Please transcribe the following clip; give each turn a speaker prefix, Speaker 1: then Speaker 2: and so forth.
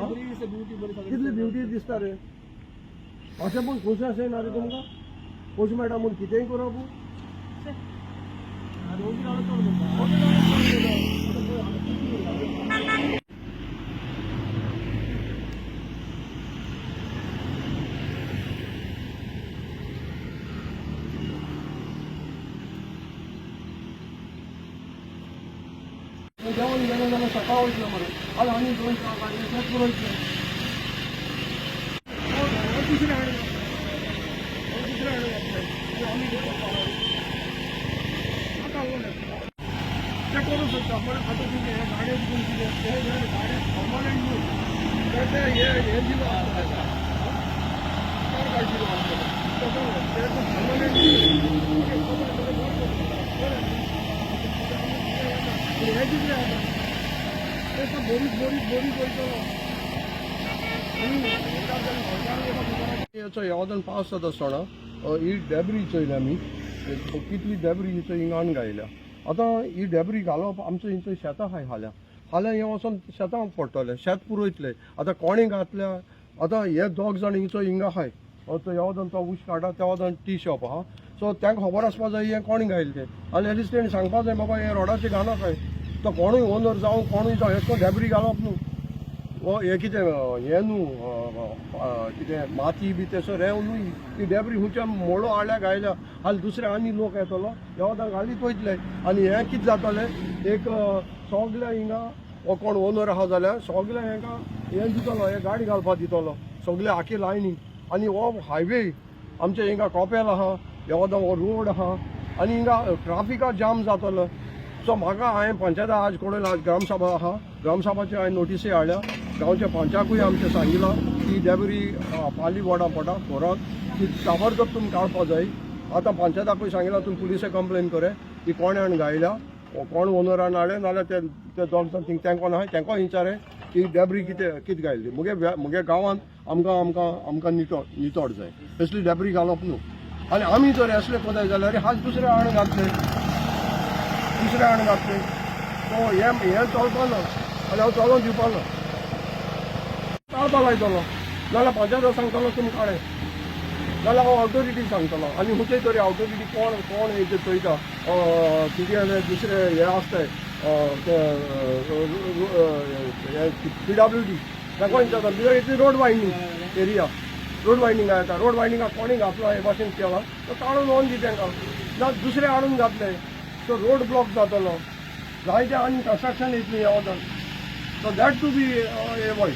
Speaker 1: कितली ब्युटी दिसता रे अशें पूण खुश अशें ना रे तुमकां खुश मेळटा म्हूण कितेंय करप जेवण गेलं जाल्यार सकाळ वयतलो मरे आज आनी 2 गाडये तेच पुरयतले दुसरे हाडून आमी ते करूं शकता पण आतां कितें गाडये घेवन कितें ते गाडये परमनंट न्हू तर ते हे दिलो सरकार दिलो ते परमनंट यावदन पावस जाता आसतना ही डेब्री चोयल्या आमी कितली डेब्री हिंगान घायल्या आतां ही डेब्री घालप आमचो हिंचो शेतां हाल्या हे वचोन शेतांक पडटलें शेत पुरोयतले आतां कोणें घातल्या आतां हे 2 जाण हिंचो हिंगा आहाय तो यावदन तो उश काडटा त्या वदन टी शॉप आहा सो तांकां खबर आसपा जाय हें कोणें घायलें तें आनी एटलिस्ट तेणें सांगपा जाय बाबा हे रोडाचेर घालनाकाय तो कोणूय ओनर जावं कोणूय जावं हें डेब्री घालप न्हू हे कितें हें न्हू कितें माती बी तेसो रेंव न्हू ती डेब्री खुंयच्या मोडो हाडल्या घायल्या हाल दुसरे आनी लोक येतलो येवदां घालीत वयतले आनी हें कितें जातलें एक सगल्या हिंगा हो कोण ओनर आहा जाल्यार सगल्या हेंकां हें दितलो हे गाडी घालपाक दितलो सगळे आखी लायनी आनी हो हायवे आमचे हिंगा कोपेल आहा येवदां हो रोड आहा आनी हिंगा ट्राफिका जाम जातलो सो म्हाका हांवें पंचायता आज कोण आज ग्रामसभा आहा ग्रामसभाचे हांवें नोटीसी हाडल्या गांवच्या पंचाकूय आमचे सांगिलां की डेब्री पाली बोर्डा पडटा कोरात की ताबडतोब तुमी काडपा जाय आतां पंचायताकूय सांगिलां तुमी पुलिसे कंप्लेन करे की कोणें घायल्या कोण ओनरान हाडले नाल्यार ते दोन थिंग तेंकोन आहाय तेंको विचारे की डेब्री कितें घायली मुगे गांवांत आमकां नितोड जाय असली डेब्री घालप न्हू आनी आमी जर असले कोताय जाल्यार हाच दुसरे हाडून घातले सो हें चलपाना आनी हांव चलोवन दिवपाना काडपा लायतलो नाल्यार पंचायत सांगतलो तुमी काडे नाल्यार हांव ऑथोरिटीक सांगतलो आनी खंयचे तरी ऑथोरिटी कोण हेजेर चोयता कितें दुसरे हे आसताय PWD ताका विचारता because Italy road winding area road winding येता रोड वायडींगाक कोणी घातलो हे भाशेन केला तो काडून व्हरून दी तांकां ना दुसरे हाडून घातले सो रोड ब्लॉक जातलो जायते आनी कन्स्ट्रक्शन येतली ह्या वदान so that to be avoid